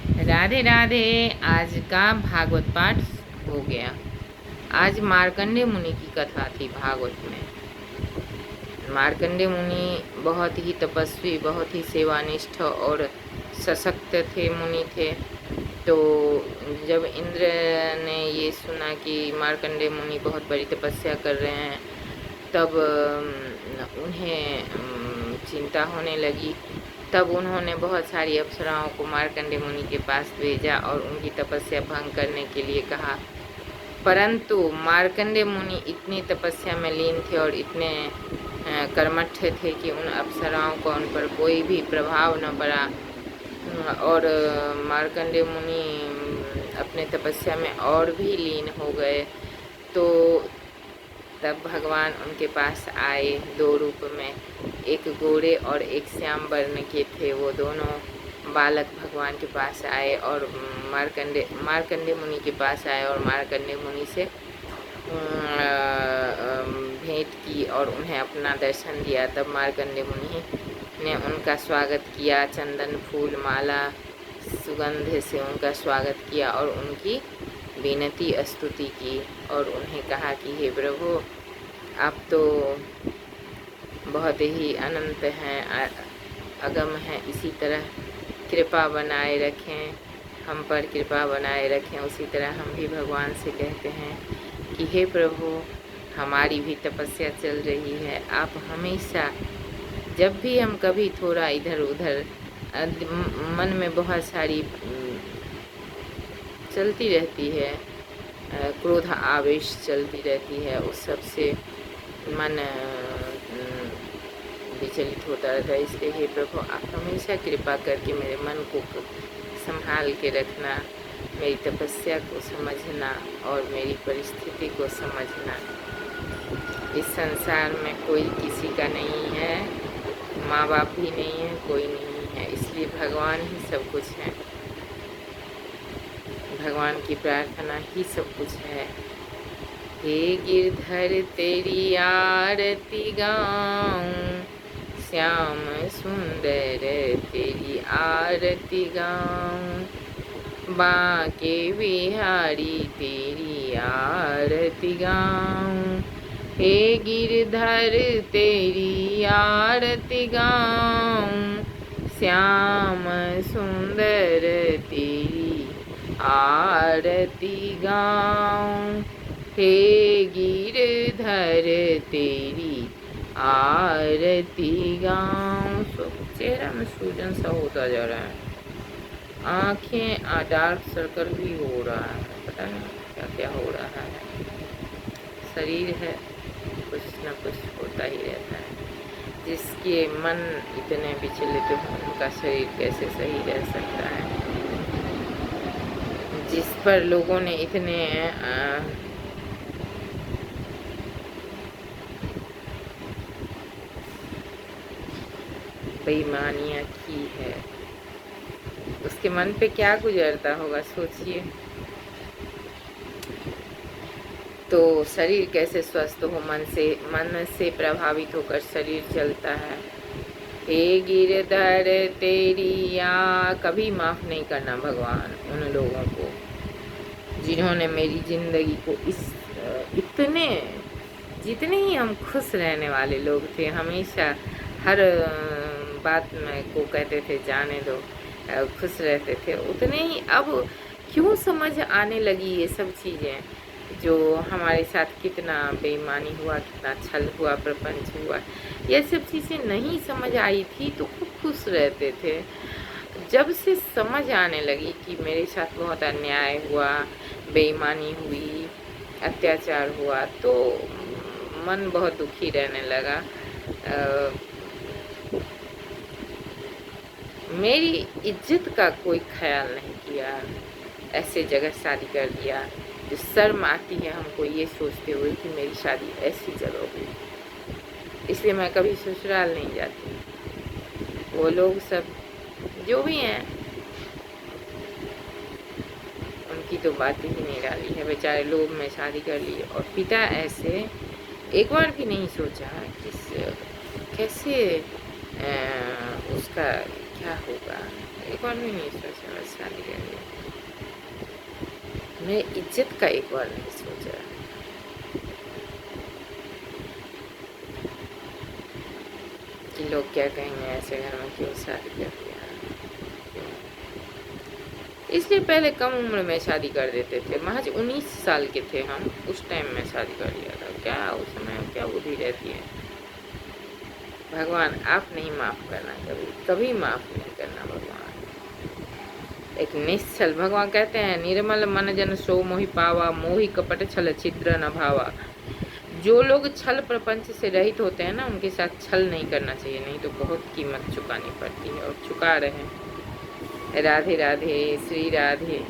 राधे राधे। आज का भागवत पाठ हो गया। आज मार्कंडेय मुनि की कथा थी भागवत में। मार्कंडेय मुनि बहुत ही तपस्वी, बहुत ही सेवानिष्ठ और सशक्त थे, मुनि थे। तो जब इंद्र ने ये सुना कि मार्कंडेय मुनि बहुत बड़ी तपस्या कर रहे हैं, तब उन्हें चिंता होने लगी। तब उन्होंने बहुत सारी अप्सराओं को मार्कंडेय मुनि के पास भेजा और उनकी तपस्या भंग करने के लिए कहा। परंतु मार्कंडेय मुनि इतनी तपस्या में लीन थे और इतने कर्मठ थे कि उन अप्सराओं का उन पर कोई भी प्रभाव न पड़ा। और मार्कंडेय मुनि अपने तपस्या में और भी लीन हो गए। तो तब भगवान उनके पास आए दो रूप में, एक गोरे और एक श्याम वर्ण के थे। वो दोनों बालक भगवान के पास आए और मार्कंडेय मुनि के पास आए और मार्कंडेय मुनि से भेंट की और उन्हें अपना दर्शन दिया। तब मार्कंडेय मुनि ने उनका स्वागत किया, चंदन फूल माला सुगंध से उनका स्वागत किया और उनकी विनती स्तुति की और उन्हें कहा कि हे प्रभु, आप तो बहुत ही अनंत हैं, अगम हैं, इसी तरह कृपा बनाए रखें, हम पर कृपा बनाए रखें। उसी तरह हम भी भगवान से कहते हैं कि हे प्रभु, हमारी भी तपस्या चल रही है, आप हमेशा जब भी हम कभी थोड़ा इधर उधर मन में बहुत सारी चलती रहती है, क्रोध आवेश चलती रहती है, उस सब से मन विचलित होता रहता है। इसलिए हे प्रभु, आप हमेशा कृपा करके मेरे मन को संभाल के रखना, मेरी तपस्या को समझना और मेरी परिस्थिति को समझना। इस संसार में कोई किसी का नहीं है, माँ बाप भी नहीं है, कोई नहीं है, इसलिए भगवान ही सब कुछ है। भगवान की प्रार्थना ही सब कुछ है। हे गिरधर तेरी आरती गाऊं, श्याम सुंदर तेरी आरती गाऊं, बांके बिहारी तेरी आरती गाऊं। हे गिरधर तेरी आरती गाऊं, श्याम सुंदर तेरी आरती गाऊं। हे गिरधर तेरी आरती गाऊं। चेहरा में सूजन सा होता जा रहा है, आँखें डार्क सर्कल भी हो रहा है, पता नहीं क्या क्या हो रहा है। शरीर है, कुछ न कुछ होता ही रहता है। जिसके मन इतने विचलित हो, उनका शरीर कैसे सही रह सकता है। जिस पर लोगों ने इतने बेईमानियाँ की है, उसके मन पे क्या गुजरता होगा, सोचिए। तो शरीर कैसे स्वस्थ हो, मन से प्रभावित होकर शरीर चलता है। हे गिरधर तेरी या कभी माफ़ नहीं करना भगवान उन लोगों को जिन्होंने मेरी ज़िंदगी को इतने जितने ही हम खुश रहने वाले लोग थे, हमेशा हर बात में को कहते थे जाने दो, खुश रहते थे, उतने ही अब क्यों समझ आने लगी ये सब चीज़ें, जो हमारे साथ कितना बेईमानी हुआ, कितना छल हुआ, प्रपंच हुआ, ये सब चीज़ें नहीं समझ आई थी तो खूब खुश रहते थे। जब से समझ आने लगी कि मेरे साथ बहुत अन्याय हुआ, बेईमानी हुई, अत्याचार हुआ, तो मन बहुत दुखी रहने लगा। मेरी इज्जत का कोई ख्याल नहीं किया, ऐसे जगह शादी कर दिया। जो शर्म आती है हमको ये सोचते हुए कि मेरी शादी ऐसी जगह हुई, इसलिए मैं कभी ससुराल नहीं जाती। वो लोग सब जो भी हैं, उनकी तो बात ही नहीं डाली है। बेचारे लोग में शादी कर ली और पिता ऐसे एक बार भी नहीं सोचा कि कैसे उसका क्या होगा, एक बार भी नहीं सोचा बस शादी करने मैं इज्जत का एक बार नहीं सोचा। कि लोग क्या कहेंगे, ऐसे घर में क्यों शादी कर दिया। इसलिए पहले कम उम्र में शादी कर देते थे। महज 19 साल के थे हम, उस टाइम में शादी कर लिया था। क्या उस समय क्या बुद्धि रहती है। भगवान आप नहीं माफ करना, कभी कभी माफ नहीं करना भगवान। एक निश्चल, भगवान कहते हैं निर्मल मन जन सो मोहि पावा, मोहि कपट छल छिद्र न भावा। जो लोग छल प्रपंच से रहित होते हैं ना, उनके साथ छल नहीं करना चाहिए, नहीं तो बहुत कीमत चुकानी पड़ती है, और चुका रहे हैं। राधे राधे, श्री राधे।